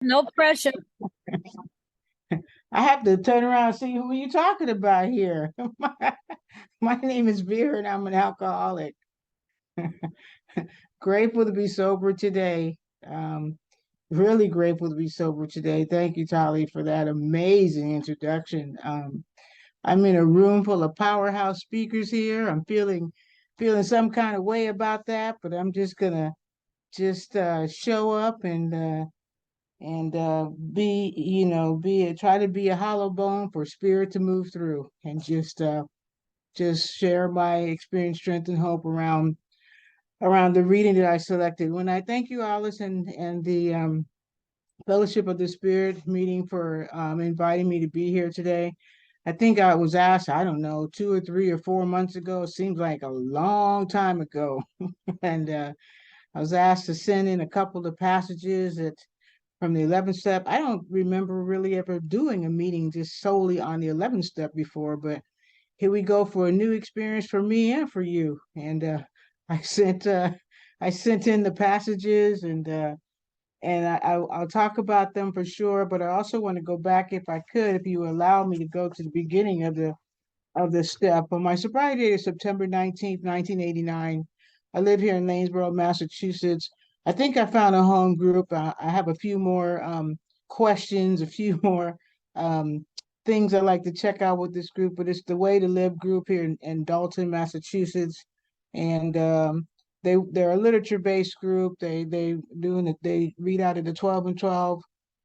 No pressure. I have to turn around and see who you talking about here. My name is Vera and I'm an alcoholic. Grateful to be sober today. Um, really grateful to be sober today. Thank you, Tali, for that amazing introduction. I'm in a room full of powerhouse speakers here. I'm feeling some kind of way about that, but I'm just gonna just show up and be try to be a hollow bone for spirit to move through and just share my experience, strength, and hope around the reading that I selected. When I thank you, Alice, and the Fellowship of the Spirit meeting for inviting me to be here today. I think I was asked, I don't know, 2 or 3 or 4 months ago. It seems like a long time ago. And I was asked to send in a couple of passages from the 11th step. I don't remember really ever doing a meeting just solely on the 11th step before, but here we go for a new experience for me and for you. And I sent uh, I sent in the passages and I'll talk about them for sure. But I also want to go back, if I could, if you allow me to go to the beginning of the step. On my sobriety date is September 19th, 1989. I live here in Lanesboro, Massachusetts. I think I found a home group. I have a few more questions, a few more um, things I like to check out with this group, but it's the Way to Live group here in Dalton, Massachusetts. And they're a literature-based group. They read out of the 12 and 12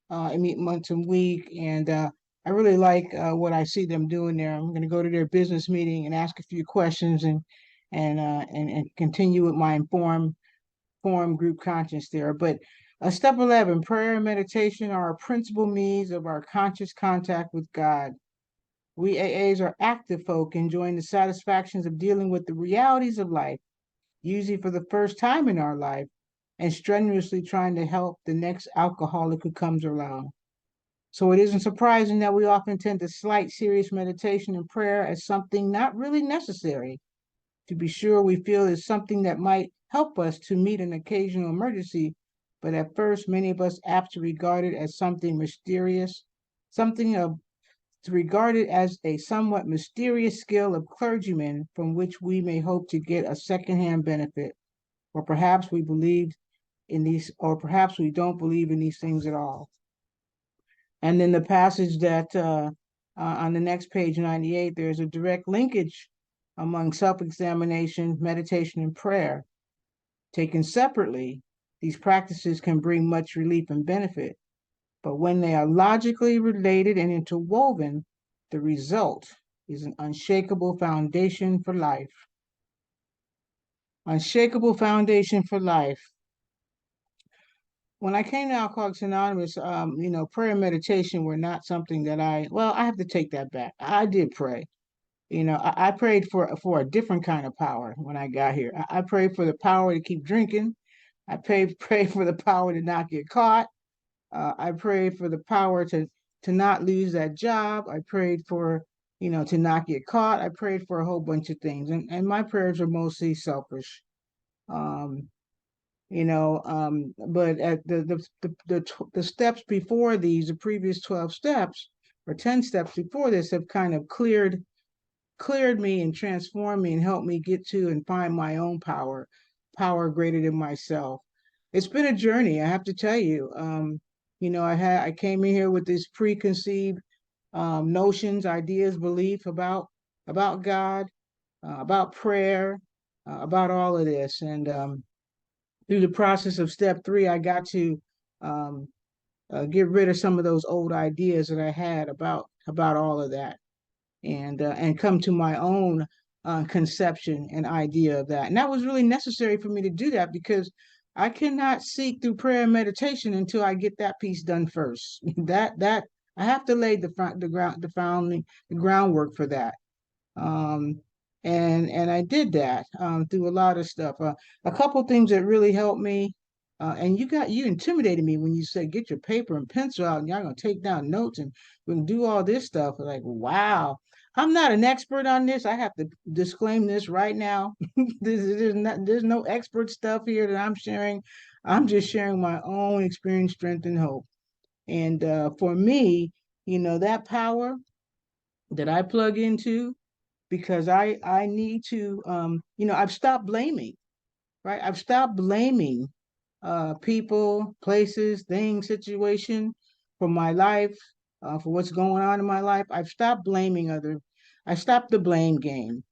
and meet once a week. And I really like what I see them doing there. I'm going to go to their business meeting and ask a few questions and continue with my informed group conscience there. But step 11, prayer and meditation are our principal means of our conscious contact with God. We AAs are active folk enjoying the satisfactions of dealing with the realities of life, usually for the first time in our life, and strenuously trying to help the next alcoholic who comes along. So it isn't surprising that we often tend to slight serious meditation and prayer as something not really necessary. To be sure, we feel it's something that might help us to meet an occasional emergency, but at first, many of us apt to regard it as something mysterious, something of to regard it as a somewhat mysterious skill of clergymen from which we may hope to get a secondhand benefit, or perhaps we believe in these, or perhaps we don't believe in these things at all. And then the passage that on the next page 98, there's a direct linkage among self examination, meditation, and prayer. Taken separately, these practices can bring much relief and benefit. But when they are logically related and interwoven, the result is an unshakable foundation for life. Unshakable foundation for life. When I came to Alcoholics Anonymous, prayer and meditation were not something that I have to take that back. I did pray. I prayed for a different kind of power when I got here. I prayed for the power to keep drinking. I prayed for the power to not get caught. I prayed for the power to not lose that job. I prayed for, to not get caught. I prayed for a whole bunch of things. And my prayers are mostly selfish. Um, but at the steps before these, the previous 12 steps or 10 steps before this have kind of cleared me and transformed me and helped me get to and find my own power greater than myself. It's been a journey, I have to tell you. I came in here with this preconceived notions, ideas, belief about God, about prayer, about all of this, and through the process of step three, I got to um, get rid of some of those old ideas that I had about all of that, and come to my own conception and idea of that. And that was really necessary for me to do that because I cannot seek through prayer and meditation until I get that piece done first. That I have to lay the groundwork for that. Um, and I did that through a lot of stuff. A couple things that really helped me. And you intimidated me when you said get your paper and pencil out and y'all gonna take down notes and we're gonna do all this stuff. Like, wow, I'm not an expert on this. I have to disclaim this right now. There's no expert stuff here that I'm sharing. I'm just sharing my own experience, strength, and hope. And for me, that power that I plug into, because I need to, I've stopped blaming, right? I've stopped blaming people, places, things, situation for my life, for what's going on in my life. I've stopped blaming other. I stopped the blame game,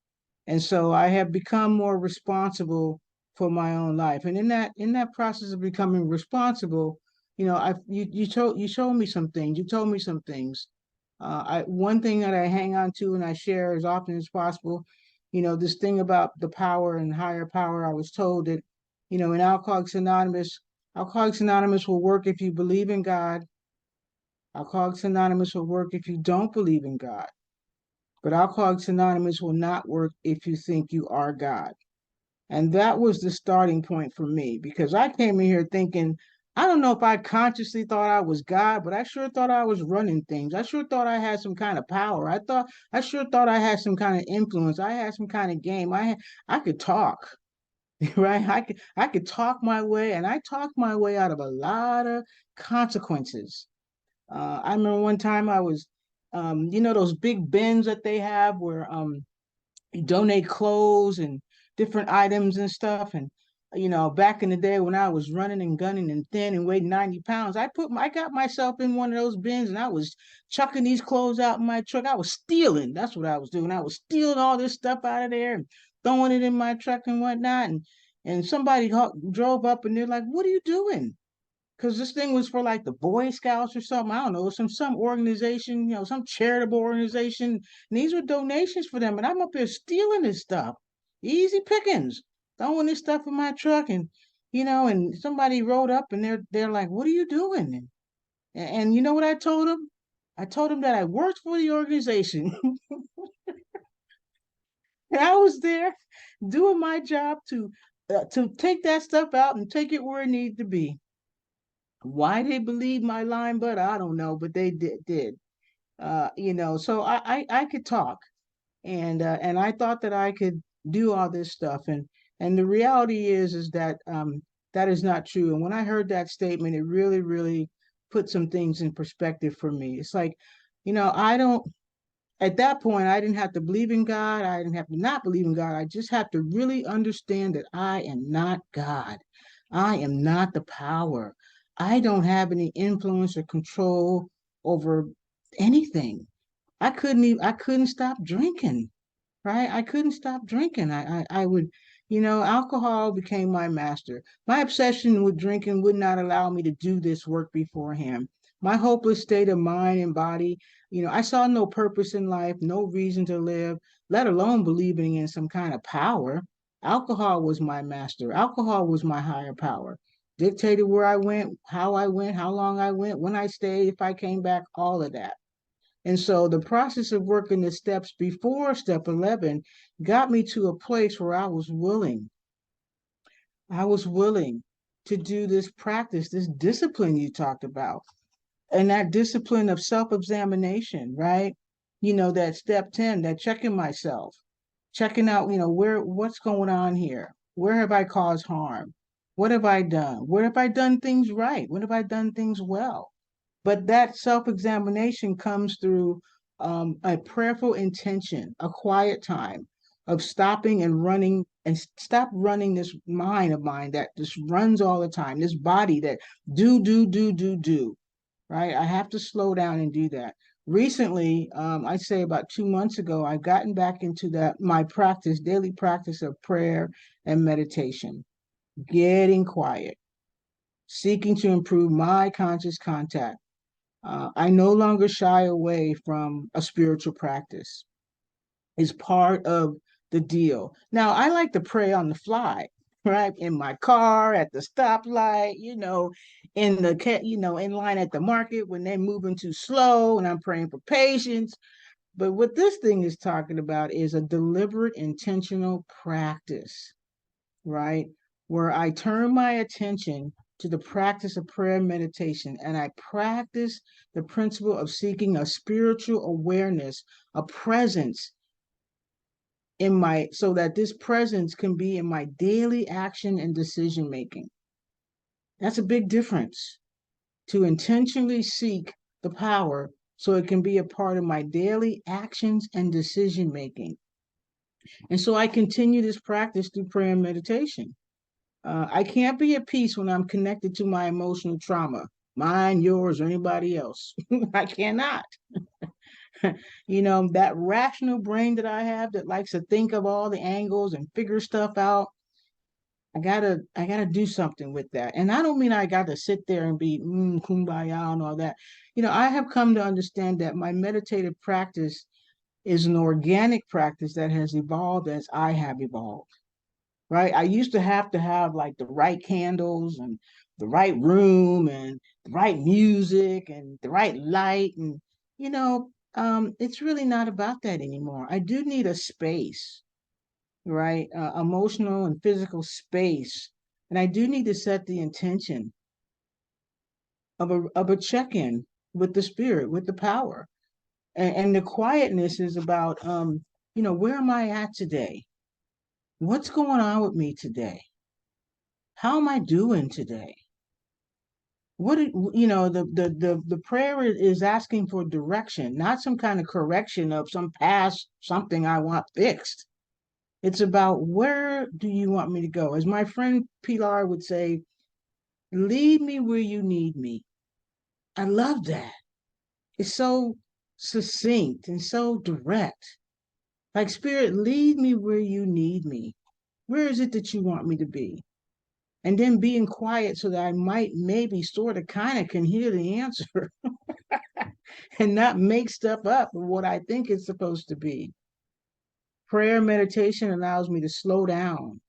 and so I have become more responsible for my own life. And in that process of becoming responsible, you showed me some things. You told me some things. One thing that I hang on to and I share as often as possible, this thing about the power and higher power. I was told that, in Alcoholics Anonymous will work if you believe in God. Alcoholics Anonymous will work if you don't believe in God. But Alcoholics Anonymous will not work if you think you are God. And that was the starting point for me, because I came in here thinking, I don't know if I consciously thought I was God, but I sure thought I was running things. I sure thought I had some kind of power. I sure thought I had some kind of influence. I had some kind of game. I could talk, right? I could talk my way, and I talked my way out of a lot of consequences. I remember one time I was, those big bins that they have where you donate clothes and different items and stuff. And back in the day when I was running and gunning and thin and weighed 90 pounds, I got myself in one of those bins and I was chucking these clothes out in my truck. I was stealing. That's what I was doing. I was stealing all this stuff out of there and throwing it in my truck and whatnot. And somebody drove up and they're like, "What are you doing?" Because this thing was for like the Boy Scouts or something. I don't know, some organization, some charitable organization. And these were donations for them, and I'm up there stealing this stuff, easy pickings, throwing this stuff in my truck, and somebody rode up and they're like, "What are you doing?" And you know what I told them? I told them that I worked for the organization, and I was there doing my job to take that stuff out and take it where it needed to be. Why they believe my line, but I don't know, but they did. So I could talk, and I thought that I could do all this stuff, and the reality is that that is not true. And when I heard that statement, it really, really put some things in perspective for me. It's like, I don't. At that point, I didn't have to believe in God. I didn't have to not believe in God. I just have to really understand that I am not God. I am not the power. I don't have any influence or control over anything. I couldn't stop drinking, right? I couldn't stop drinking. I would, alcohol became my master. My obsession with drinking would not allow me to do this work beforehand. My hopeless state of mind and body, I saw no purpose in life, no reason to live, let alone believing in some kind of power. Alcohol was my master. Alcohol was my higher power. Dictated where I went, how long I went, when I stayed, if I came back, all of that. And so the process of working the steps before step 11 got me to a place where I was willing to do this practice, this discipline you talked about, and that discipline of self-examination, right? That step 10, that checking myself, checking out, what's going on here? Where have I caused harm? What have I done? Where have I done things right? What have I done things well? But that self examination comes through a prayerful intention, a quiet time of stopping and running and stop running this mind of mine that just runs all the time, this body that do, right? I have to slow down and do that. Recently, I'd say about 2 months ago, I've gotten back into my practice, daily practice of prayer and meditation, getting quiet, seeking to improve my conscious contact. I no longer shy away from a spiritual practice. It's part of the deal. Now, I like to pray on the fly, right? In my car, at the stoplight, in line at the market when they're moving too slow and I'm praying for patience. But what this thing is talking about is a deliberate, intentional practice, right? Where I turn my attention to the practice of prayer and meditation, and I practice the principle of seeking a spiritual awareness, a presence so that this presence can be in my daily action and decision making. That's a big difference. to intentionally seek the power so it can be a part of my daily actions and decision making. And so I continue this practice through prayer and meditation. I can't be at peace when I'm connected to my emotional trauma, mine, yours, or anybody else. I cannot. That rational brain that I have that likes to think of all the angles and figure stuff out. I gotta do something with that. And I don't mean I got to sit there and be kumbaya and all that. I have come to understand that my meditative practice is an organic practice that has evolved as I have evolved. Right? I used to have like the right candles and the right room and the right music and the right light. And, it's really not about that anymore. I do need a space, right? Emotional and physical space. And I do need to set the intention of a check-in with the spirit, with the power. And the quietness is about, where am I at today? What's going on with me today? How am I doing today? The prayer is asking for direction, not some kind of correction of some past something I want fixed. It's about, where do you want me to go? As my friend Pilar would say, lead me where you need me. I love that. It's so succinct and so direct. Like, spirit, lead me where you need me. Where is it that you want me to be? And then being quiet so that I might maybe sort of kind of can hear the answer and not make stuff up of what I think it's supposed to be. Prayer meditation allows me to slow down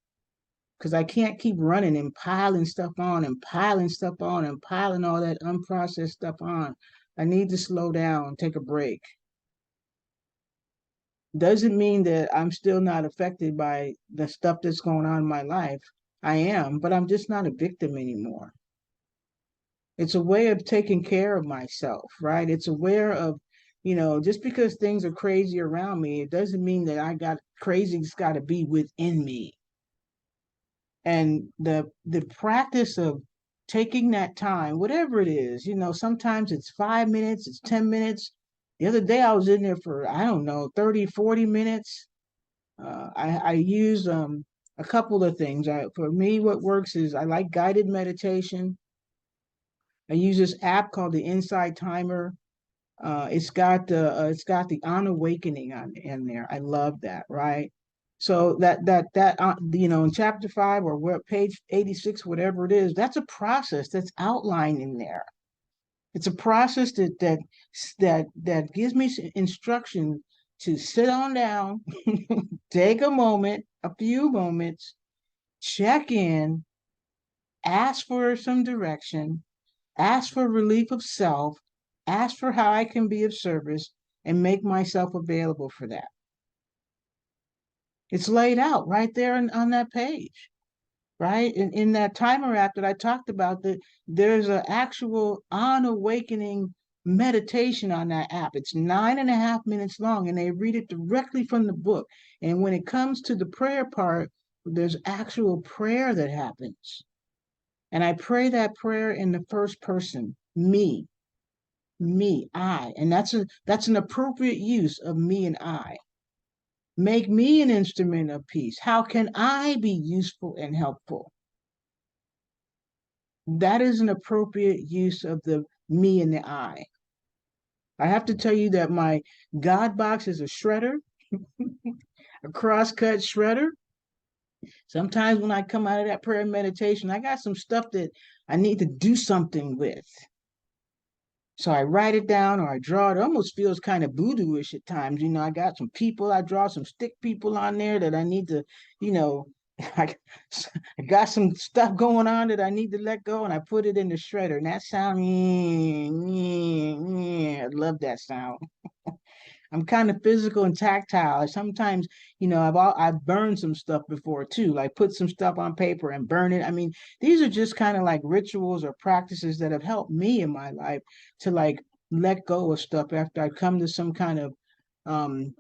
because I can't keep running and piling stuff on and piling stuff on and piling all that unprocessed stuff on. I need to slow down, take a break. Doesn't mean that I'm still not affected by the stuff that's going on in my life. I am, but I'm just not a victim anymore. It's a way of taking care of myself, right? It's aware of, just because things are crazy around me, it doesn't mean that I got crazy's got to be within me. And the practice of taking that time, whatever it is, sometimes it's 5 minutes, it's 10 minutes. The other day I was in there for, I don't know, 30, 40 minutes. I use a couple of things. For me, what works is I like guided meditation. I use this app called the Inside Timer. It's got the On Awakening on in there. I love that, right? So in chapter 5 or where page 86, whatever it is, that's a process that's outlined in there. It's a process that gives me instruction to sit on down, take a moment, a few moments, check in, ask for some direction, ask for relief of self, ask for how I can be of service, and make myself available for that. It's laid out right there on that page, right? In that timer app that I talked about, there's an actual On Awakening meditation on that app. It's 9.5 minutes long, and they read it directly from the book. And when it comes to the prayer part, there's actual prayer that happens. And I pray that prayer in the first person, me, I. And that's an appropriate use of me and I. Make me an instrument of peace. How can I be useful and helpful? That is an appropriate use of the me and the I. I have to tell you that my God box is a shredder, a crosscut shredder. Sometimes when I come out of that prayer meditation, I got some stuff that I need to do something with. So I write it down or I draw it. It almost feels kind of voodoo-ish at times. I got some people, I draw some stick people on there that I need to, I, I got some stuff going on that I need to let go, and I put it in the shredder. And that sound, I love that sound. I'm kind of physical and tactile. Sometimes, I've burned some stuff before too, like put some stuff on paper and burn it. I mean, these are just kind of like rituals or practices that have helped me in my life to like let go of stuff after I come to um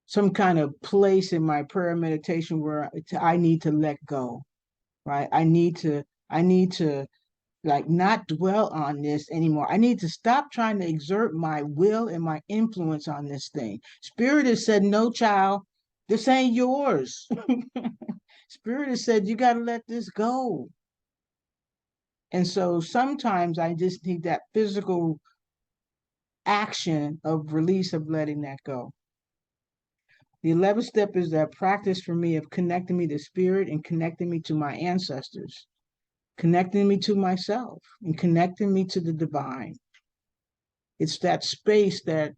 some kind of place in my prayer meditation where I need to let go, right? I need to like not dwell on this anymore. I need to stop trying to exert my will and my influence on this thing. Spirit has said, no, child, this ain't yours. Spirit has said, you got to let this go. And so sometimes I just need that physical action of release of letting that go. The 11th step is that practice for me of connecting me to spirit and connecting me to my ancestors, connecting me to myself and connecting me to the divine. It's that space that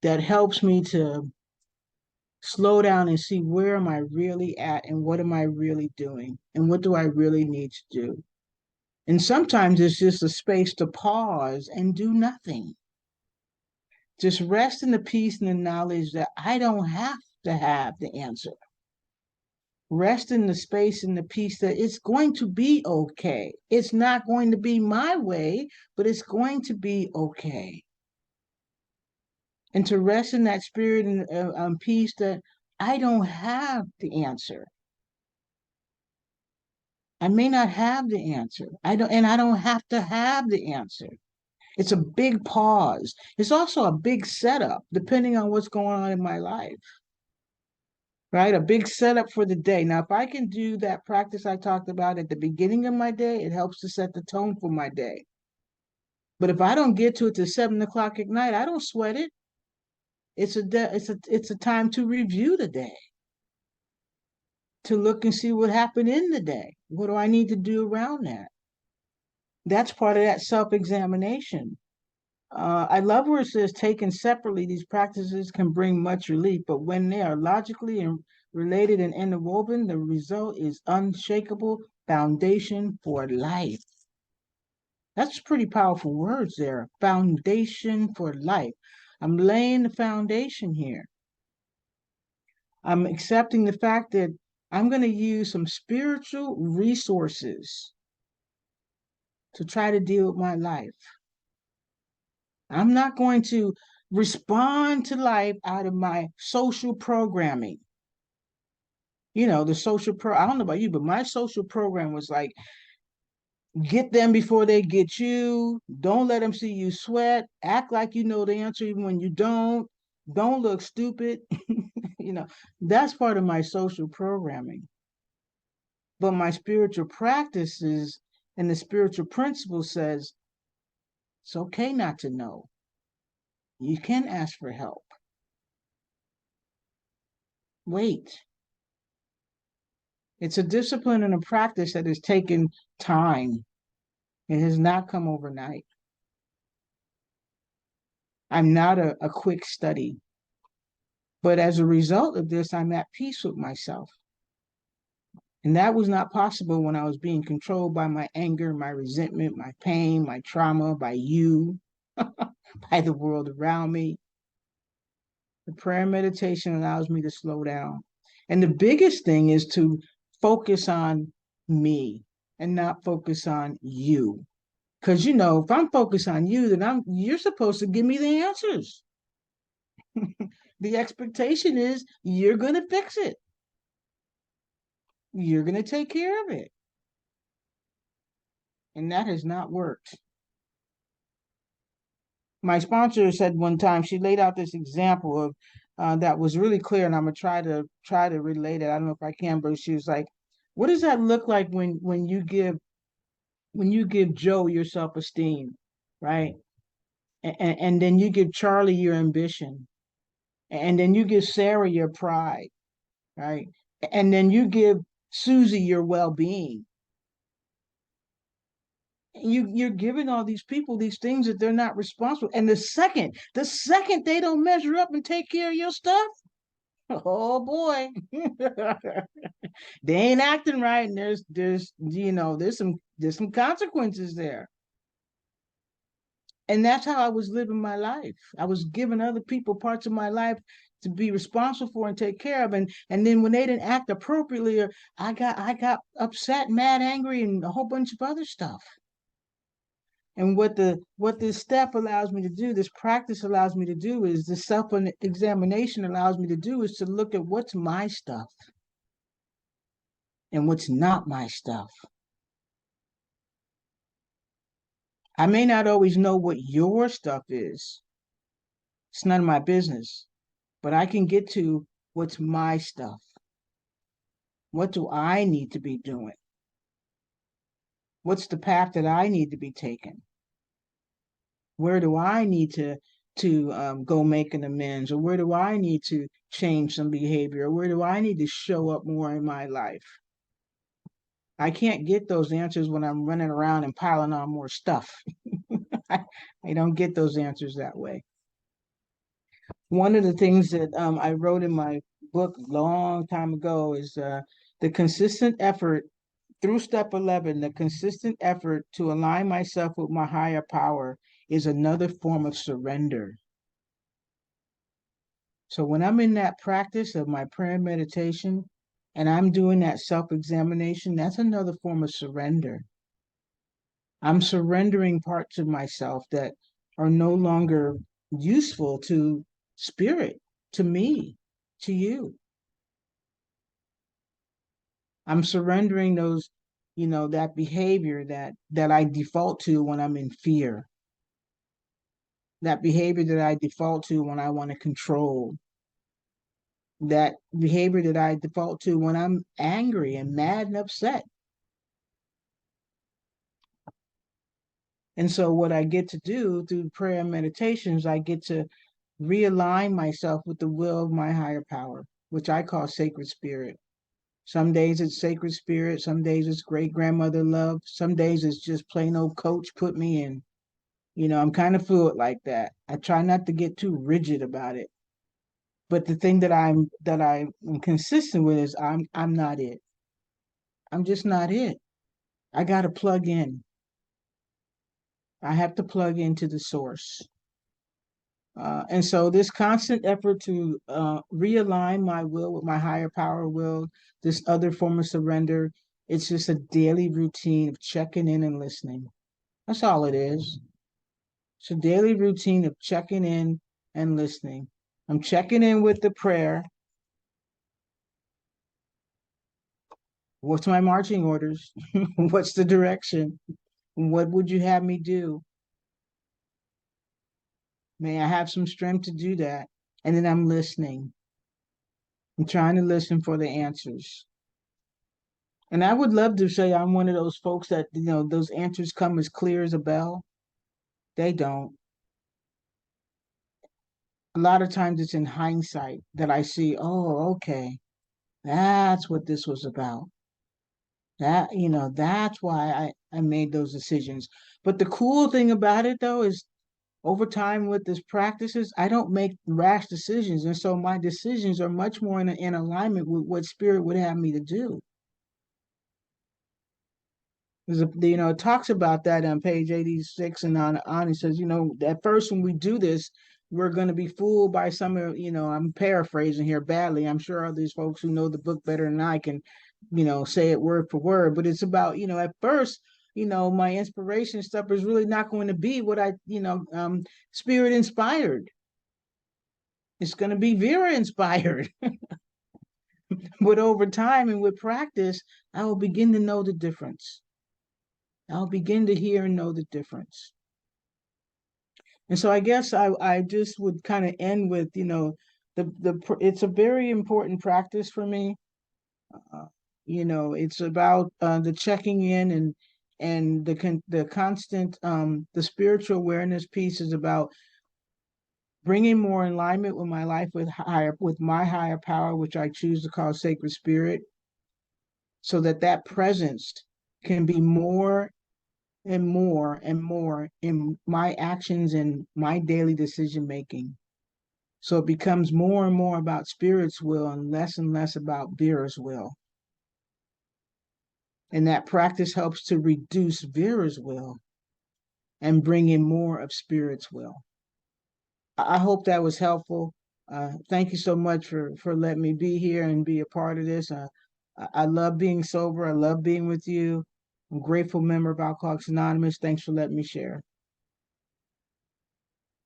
helps me to slow down and see where am I really at and what am I really doing and what do I really need to do. And sometimes it's just a space to pause and do nothing. Just rest in the peace and the knowledge that I don't have to have the answer. Rest in the space and the peace that it's going to be okay. It's not going to be my way, but it's going to be okay. And to rest in that spirit and peace that I don't have the answer. I may not have the answer. I don't have to have the answer. It's a big pause. It's also a big setup, depending on what's going on in my life, right? A big setup for the day. Now, if I can do that practice I talked about at the beginning of my day, it helps to set the tone for my day. But if I don't get to it till 7 o'clock at night, I don't sweat it. It's a time to review the day, to look and see what happened in the day. What do I need to do around that? That's part of that self-examination. I love where it says taken separately, these practices can bring much relief, but when they are logically and related and interwoven, the result is unshakable foundation for life. That's pretty powerful words there. Foundation for life. I'm laying the foundation here. I'm accepting the fact that I'm going to use some spiritual resources to try to deal with my life. I'm not going to respond to life out of my social programming. You know, I don't know about you, but my social program was like, get them before they get you. Don't let them see you sweat. Act like you know the answer even when you don't. Don't look stupid. You know, that's part of my social programming. But my spiritual practices and the spiritual principle says it's okay not to know. You can ask for help. Wait. It's a discipline and a practice that has taken time. It has not come overnight. I'm not a quick study, but as a result of this, I'm at peace with myself. And that was not possible when I was being controlled by my anger, my resentment, my pain, my trauma, by you, by the world around me. The prayer meditation allows me to slow down. And the biggest thing is to focus on me and not focus on you. Because you know, if I'm focused on you, then you're supposed to give me the answers. The expectation is you're gonna fix it. You're gonna take care of it. And that has not worked. My sponsor said one time, she laid out this example of that was really clear, and I'm gonna try to relate it. I don't know if I can, but she was like, what does that look like when you give Joe your self-esteem, right? And then you give Charlie your ambition, and then you give Sarah your pride, right? And then you give Susie your well-being. You're giving all these people these things that they're not responsible. And the second they don't measure up and take care of your stuff, oh boy, they ain't acting right. And there's some consequences there. And that's how I was living my life. I was giving other people parts of my life to be responsible for and take care of. And then when they didn't act appropriately, or I got upset, mad, angry, and a whole bunch of other stuff. And what this step allows me to do, this practice allows me to do, is the self-examination allows me to do, is to look at what's my stuff and what's not my stuff. I may not always know what your stuff is. It's none of my business, but I can get to what's my stuff. What do I need to be doing? What's the path that I need to be taking? Where do I need to go make an amends, or where do I need to change some behavior, or where do I need to show up more in my life? I can't get those answers when I'm running around and piling on more stuff. I don't get those answers that way. One of the things that I wrote in my book a long time ago is the consistent effort through step 11, the consistent effort to align myself with my higher power is another form of surrender. So when I'm in that practice of my prayer and meditation and I'm doing that self-examination, that's another form of surrender. I'm surrendering parts of myself that are no longer useful to spirit, to me, to you. I'm surrendering those, that behavior that I default to when I'm in fear, that behavior that I default to when I want to control, that behavior that I default to when I'm angry and mad and upset. And so what I get to do through prayer and meditations, I get to realign myself with the will of my higher power, which I call sacred spirit. Some days it's sacred spirit, some days it's great grandmother love, some days it's just plain old coach put me in. I'm kind of fluid like that. I try not to get too rigid about it. But the thing that I'm consistent with is I'm not it. I'm just not it. I got to plug in. I have to plug into the source. And so this constant effort to realign my will with my higher power will, this other form of surrender, it's just a daily routine of checking in and listening. That's all it is. It's a daily routine of checking in and listening. I'm checking in with the prayer. What's my marching orders? What's the direction? What would you have me do? May I have some strength to do that? And then I'm listening. I'm trying to listen for the answers. And I would love to say I'm one of those folks that, those answers come as clear as a bell. They don't. A lot of times it's in hindsight that I see, oh, okay, that's what this was about. That's why I made those decisions. But the cool thing about it though is over time with this practices, I don't make rash decisions. And so my decisions are much more in alignment with what spirit would have me to do. It talks about that on page 86 and on. It says, at first when we do this, we're going to be fooled by some of, I'm paraphrasing here badly. I'm sure all these folks who know the book better than I can, say it word for word. But it's about, at first, my inspiration stuff is really not going to be what spirit inspired. It's going to be Vera inspired. But over time and with practice, I will begin to know the difference. I'll begin to hear and know the difference. And so I guess I just would kind of end with, it's a very important practice for me. Uh, it's about the checking in and the constant the spiritual awareness piece is about bringing more alignment with my life with my higher power, which I choose to call sacred spirit, so that presence can be more and more and more in my actions and my daily decision making. So it becomes more and more about spirit's will and less about Vera's will. And that practice helps to reduce Vera's will and bring in more of spirit's will. I hope that was helpful. Thank you so much for letting me be here and be a part of this. I love being sober. I love being with you. I'm a grateful member of Alcoholics Anonymous. Thanks for letting me share.